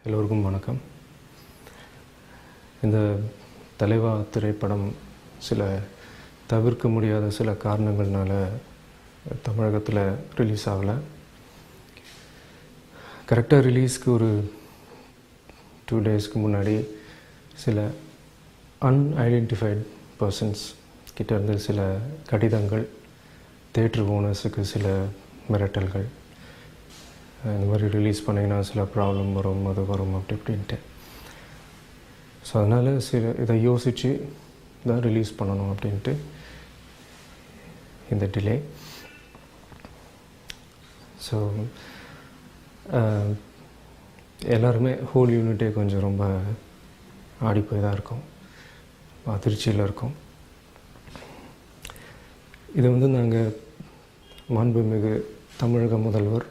எல்லோருக்கும் வணக்கம். இந்த தலைவா திரைப்படம் சில தவிர்க்க முடியாத சில காரணங்கள்னால தமிழகத்தில் ரிலீஸ் ஆகலை. கரெக்டாக ரிலீஸ்க்கு ஒரு 2 டேஸ்க்கு முன்னாடி சில அன்ஐடென்டிஃபைட் பர்சன்ஸ் கிட்டேருந்து சில கடிதங்கள், தேட்டர் ஓனர்ஸுக்கு சில மிரட்டல்கள், இந்த மாதிரி ரிலீஸ் பண்ணிங்கன்னா சில ப்ராப்ளம் வரும், அது வரும் அப்படி இப்படின்ட்டு. ஸோ அதனால் இதை யோசித்து தான் ரிலீஸ் பண்ணணும் அப்படின்ட்டு இந்த டிலே. ஸோ எல்லாருமே ஹோல் யூனிட்டே கொஞ்சம் ரொம்ப ஆடி போய் தான் இருக்கும், அதிர்ச்சியில் இருக்கும். இது நாங்கள் மாண்புமிகு தமிழக முதல்வர்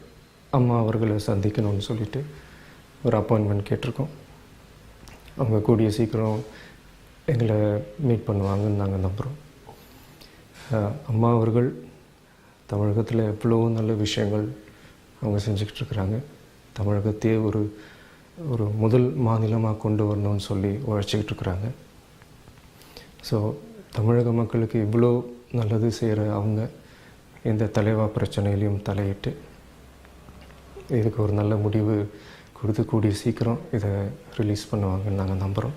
அம்மா அவர்களை சந்திக்கணும்னு சொல்லிட்டு ஒரு அப்பாயின்மெண்ட் கேட்டிருக்கோம். அவங்க கூடிய சீக்கிரம் எங்களை மீட் பண்ணுவாங்கன்னு நாங்கள் நம்புகிறோம். அம்மா அவர்கள் தமிழகத்தில் எவ்வளோ நல்ல விஷயங்கள் அவங்க செஞ்சுக்கிட்டு இருக்கிறாங்க. தமிழகத்தையே ஒரு முதல் மாநிலமாக கொண்டு வரணும்னு சொல்லி உழைச்சிக்கிட்டு இருக்கிறாங்க. ஸோ தமிழக மக்களுக்கு இவ்வளோ நல்லது செய்கிற அவங்க இந்த தலைவா பிரச்சனையிலையும் தலையிட்டு இதுக்கு ஒரு நல்ல முடிவு கொடுத்து கூடிய சீக்கிரம் இதை ரிலீஸ் பண்ணுவாங்கன்னு நாங்கள் நம்புகிறோம்.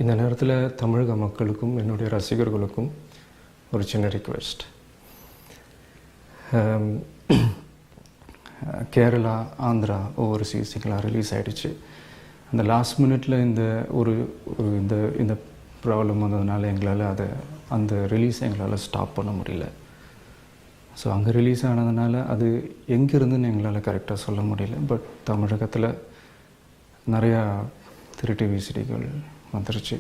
இந்த நேரத்தில் தமிழக மக்களுக்கும் என்னுடைய ரசிகர்களுக்கும் ஒரு சின்ன ரிக்வெஸ்ட். கேரளா, ஆந்திரா ஓவர்சீஸுக்கெலாம் ரிலீஸ் ஆகிடுச்சு. அந்த லாஸ்ட் மினிட்ல இந்த ப்ராப்ளம் வந்ததுனால எங்களால் அந்த ரிலீஸை எங்களால் ஸ்டாப் பண்ண முடியல. ஸோ அங்கே ரிலீஸ் ஆனதுனால அது எங்கேருந்துன்னு எங்களால் கரெக்டாக சொல்ல முடியல. பட் தமிழகத்தில் நிறையா திருட்டு விசிடிகள் வந்துருச்சு.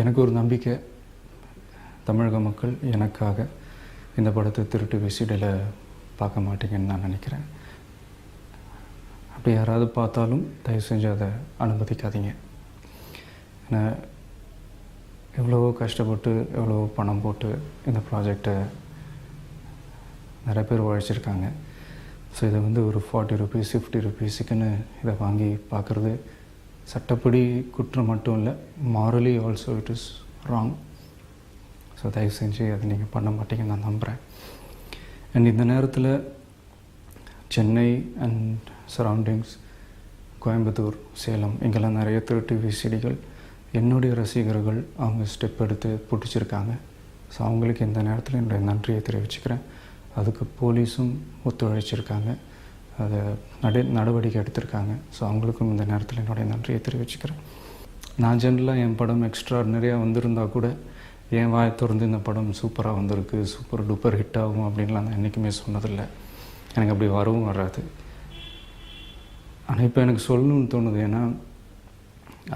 எனக்கு ஒரு நம்பிக்கை, தமிழக மக்கள் எனக்காக இந்த படத்தை திருட்டு விசிடியில் பார்க்க மாட்டீங்கன்னு நான் நினைக்கிறேன். அப்படி யாராவது பார்த்தாலும் தயவு செஞ்சு அதை அனுமதிக்காதீங்க. ஏன்னா எவ்வளவோ கஷ்டப்பட்டு எவ்வளவோ பணம் போட்டு இந்த ப்ராஜெக்டை நிறைய பேர் உழைச்சிருக்காங்க. ஸோ இதை ஒரு 40 rupees 50 rupeesக்குன்னு இதை வாங்கி பார்க்குறது சட்டப்படி குற்றம் மட்டும் இல்லை, morally also it is wrong. So தயவு செஞ்சு அதை நீங்கள் பண்ண மாட்டீங்கன்னு நான் நம்புகிறேன். அண்ட் இந்த நேரத்தில் சென்னை அண்ட் சரௌண்டிங்ஸ், கோயம்புத்தூர், சேலம், இங்கெல்லாம் நிறைய திருட்டு விசிடிகள் என்னுடைய ரசிகர்கள் அவங்க ஸ்டெப் எடுத்து பிடிச்சிருக்காங்க. ஸோ அவங்களுக்கு இந்த நேரத்தில் என்னுடைய நன்றியை தெரிவிச்சுக்கிறேன். அதுக்கு போலீஸும் ஒத்துழைச்சிருக்காங்க, அதை நடவடிக்கை எடுத்திருக்காங்க. ஸோ அவங்களுக்கும் இந்த நேரத்தில் என்னுடைய நன்றியை தெரிவிச்சுக்கிறேன். நான் ஜென்ரலாக என் படம் எக்ஸ்ட்ராடினரியாக வந்திருந்தால் கூட என் வாயை திறந்து இந்த படம் சூப்பராக வந்திருக்கு, சூப்பர் டூப்பர் ஹிட் ஆகும் அப்படின்லாம் நான் என்றைக்குமே சொன்னதில்லை. எனக்கு அப்படி வரவும் வராது. ஆனால் இப்போ எனக்கு சொல்லணும்னு தோணுது. ஏன்னா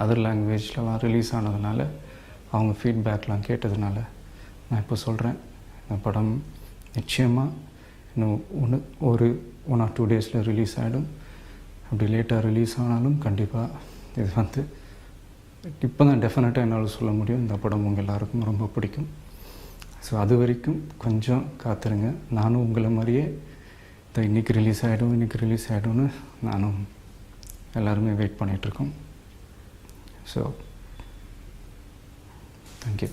அதர் லாங்குவேஜ்லலாம் ரிலீஸ் ஆனதுனால அவங்க ஃபீட்பேக்லாம் கேட்டதுனால நான் இப்போ சொல்கிறேன், இந்த படம் நிச்சயமாக இன்னும் ஒரு 1 or 2 டேஸில் ரிலீஸ் ஆகிடும். அப்படி லேட்டாக ரிலீஸ் ஆனாலும் கண்டிப்பாக இது இப்போ தான் டெஃபினட்டாக என்னால் சொல்ல முடியும், இந்த படம் உங்கள் எல்லாருக்கும் ரொம்ப பிடிக்கும். ஸோ அது வரைக்கும் கொஞ்சம் காத்துருங்க. நானும் உங்களை மாதிரியே இன்றைக்கி ரிலீஸ் ஆகிடும்னு நானும் எல்லாருமே வெயிட் பண்ணிகிட்ருக்கோம். So thank you.